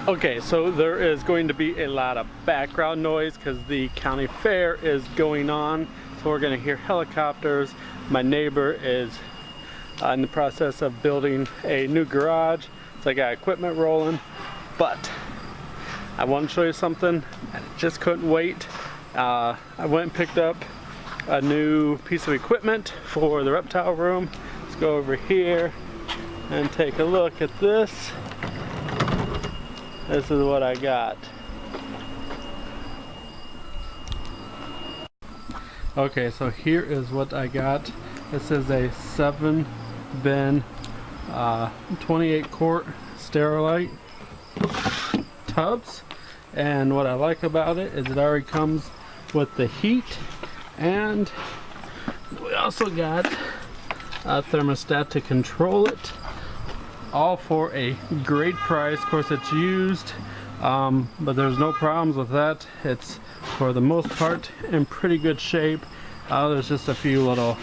Okay, so there is going to be a lot of background noise because the county fair is going on. So we're going to hear helicopters. My neighbor is in the process of building a new garage. So I got equipment rolling, but I want to show you something. I just couldn't wait. I went and picked up a new piece of equipment for the reptile room. Let's go over here and take a look at this. This is what I got. Okay, so here is what I got. This is a 7-bin 28-quart Sterilite tubs, and what I like about it is it already comes with the heat, and we also got a thermostat to control it, all for a great price. Of course, it's used, but there's no problems with that. It's for the most part in pretty good shape. There's just a few little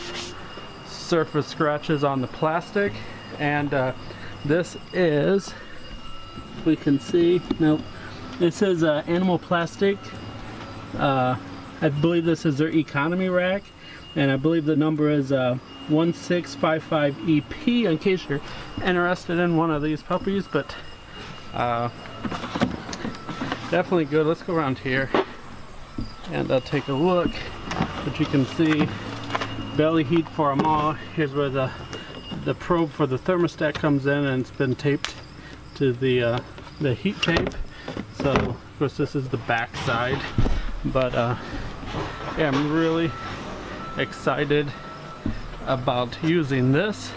surface scratches on the plastic, and this is, we can see, nope, this is animal plastic. I believe this is their economy rack, and I believe the number is 1655EP in case you're interested in one of these puppies. But definitely good. Let's go around here and I'll take a look. But you can see belly heat for them all. Here's where the probe for the thermostat comes in, and it's been taped to the heat tape. So of course this is the back side, but yeah, I'm really excited about using this.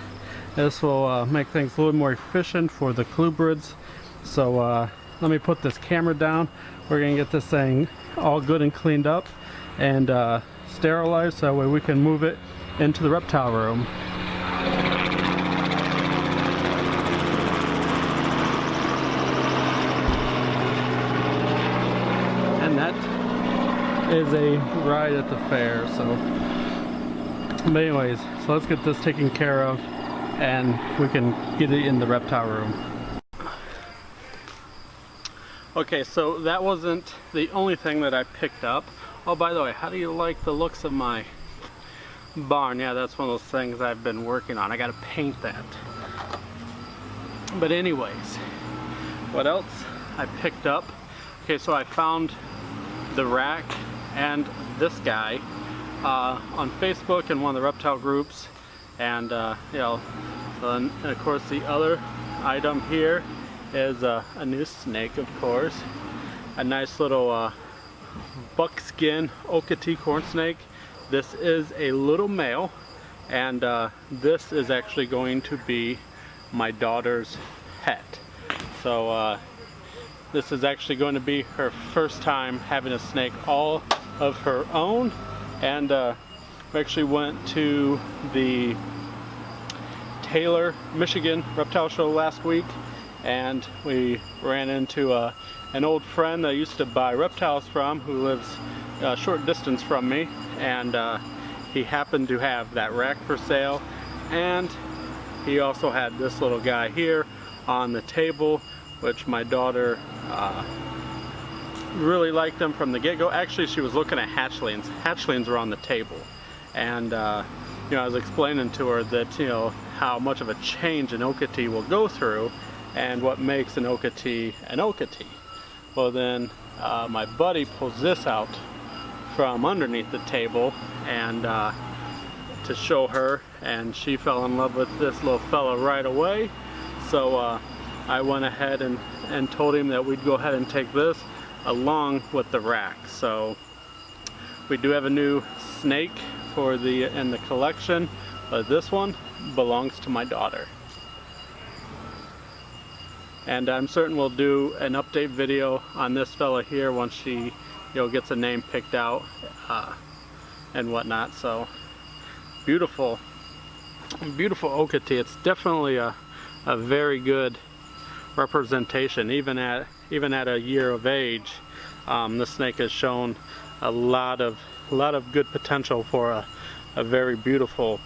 This will make things a little more efficient for the colubrids. So let me put this camera down. We're gonna get this thing all good and cleaned up and sterilized, so that way we can move it into the reptile room. And that is a ride at the fair. So but anyways, so let's get this taken care of and we can get it in the reptile room. Okay, so that wasn't the only thing that I picked up. Oh, by the way, how do you like the looks of my barn? Yeah, that's one of those things I've been working on. I gotta paint that. But anyways, what else I picked up? Okay, so I found the rack and this guy on Facebook in one of the reptile groups, and you know, and of course the other item here is a new snake, of course, a nice little buckskin Okatee corn snake. This is a little male, and this is actually going to be my daughter's pet. So this is actually going to be her first time having a snake all of her own. And we actually went to the Taylor, Michigan reptile show last week, and we ran into an old friend that I used to buy reptiles from, who lives a short distance from me, and he happened to have that rack for sale, and he also had this little guy here on the table, which my daughter really liked them from the get-go. Actually, she was looking at hatchlings. Hatchlings are on the table, and you know, I was explaining to her that, you know, how much of a change an Okatee will go through, and what makes an Okatee an Okatee. Well, then my buddy pulls this out from underneath the table, and to show her, and she fell in love with this little fella right away. So I went ahead and told him that we'd go ahead and take this along with the rack. So we do have a new snake for in the collection, but this one belongs to my daughter. And I'm certain we'll do an update video on this fella here once she, you know, gets a name picked out and whatnot. So beautiful, beautiful Okatee. It's definitely a very good representation. Even at a year of age, this snake has shown a lot of good potential for a very beautiful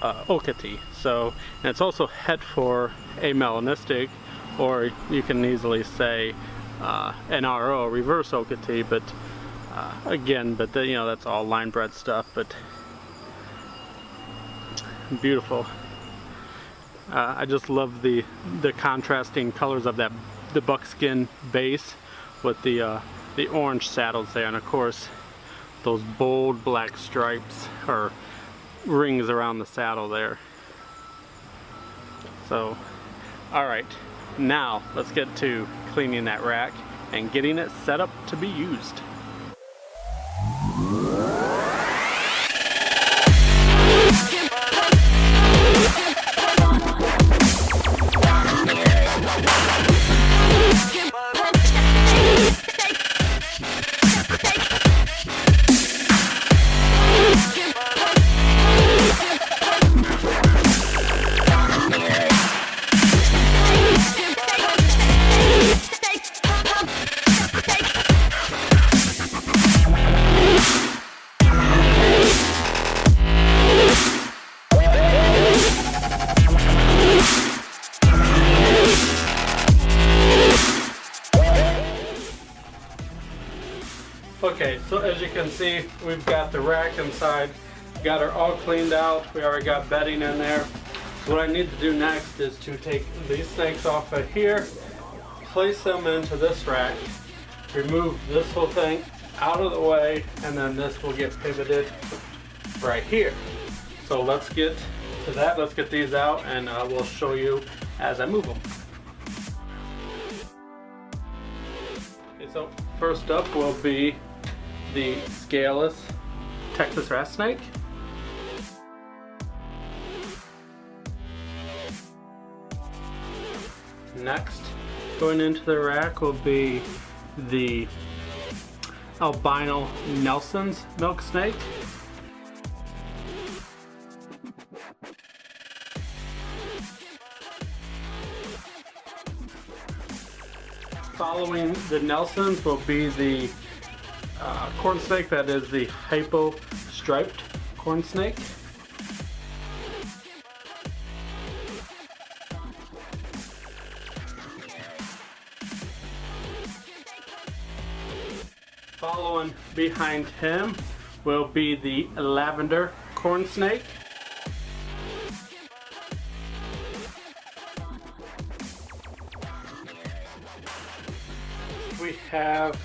Okatee. So, and it's also het for a melanistic or you can easily say NRO, reverse Okatee, but again, you know, that's all line bred stuff, but beautiful. I just love the contrasting colors of the buckskin base with the orange saddles there, and of course those bold black stripes or rings around the saddle there. So, alright, now let's get to cleaning that rack and getting it set up to be used. Okay, so as you can see, we've got the rack inside, got her all cleaned out. We already got bedding in there. So what I need to do next is to take these snakes off of here, place them into this rack, remove this whole thing out of the way, and then this will get pivoted right here. So let's get to that. Let's get these out, and we'll show you as I move them. Okay, so first up will be the scaleless Texas rat snake. Next, going into the rack will be the albino Nelson's milk snake. Following the Nelsons will be the corn snake, that is the hypo striped corn snake. Following behind him will be the lavender corn snake. We have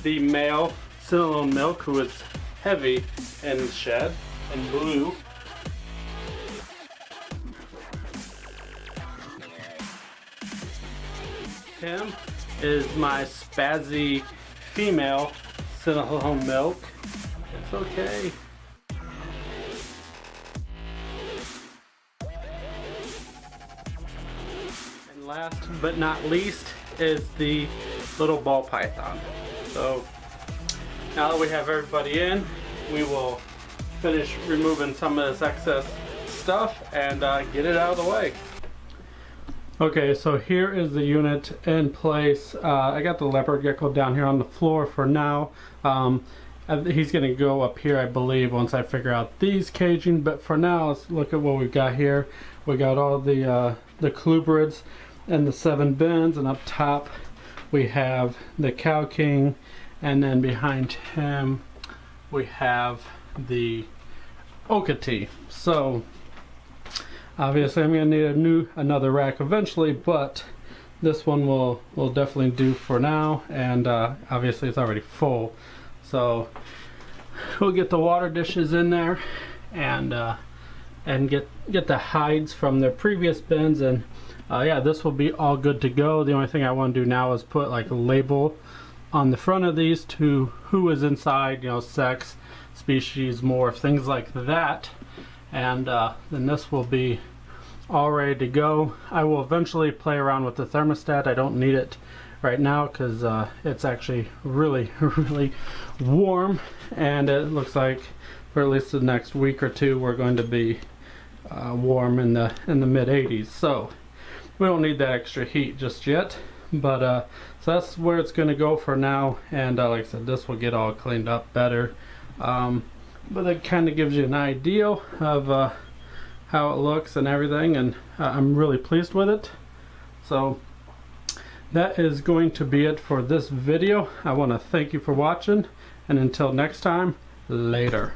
the male cinnamon milk, who is heavy in shed and blue. Him is my spazzy female cinnamon milk. It's okay. And last but not least is the little ball python. So now that we have everybody in, we will finish removing some of this excess stuff and get it out of the way. Okay, so here is the unit in place. I got the leopard gecko down here on the floor for now. He's gonna go up here, I believe, once I figure out these caging, but for now, let's look at what we've got here. We got all the colubrids and the 7 bins, and up top we have the Cow King, and then behind him we have the Okatee. So obviously I'm going to need another rack eventually, but this one will definitely do for now, and obviously it's already full. So we'll get the water dishes in there and get the hides from their previous bins, and yeah, this will be all good to go. The only thing I want to do now is put like a label on the front of these to who is inside, you know, sex, species, morph, things like that, and then this will be all ready to go. I will eventually play around with the thermostat. I don't need it right now because it's actually really warm, and it looks like for at least the next week or two we're going to be warm in the mid 80s, so we don't need that extra heat just yet. But so that's where it's going to go for now, and like I said, this will get all cleaned up better, but it kind of gives you an idea of how it looks and everything, and I'm really pleased with it. So that is going to be it for this video. I want to thank you for watching, and until next time, later.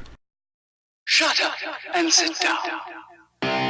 Shut up and sit down.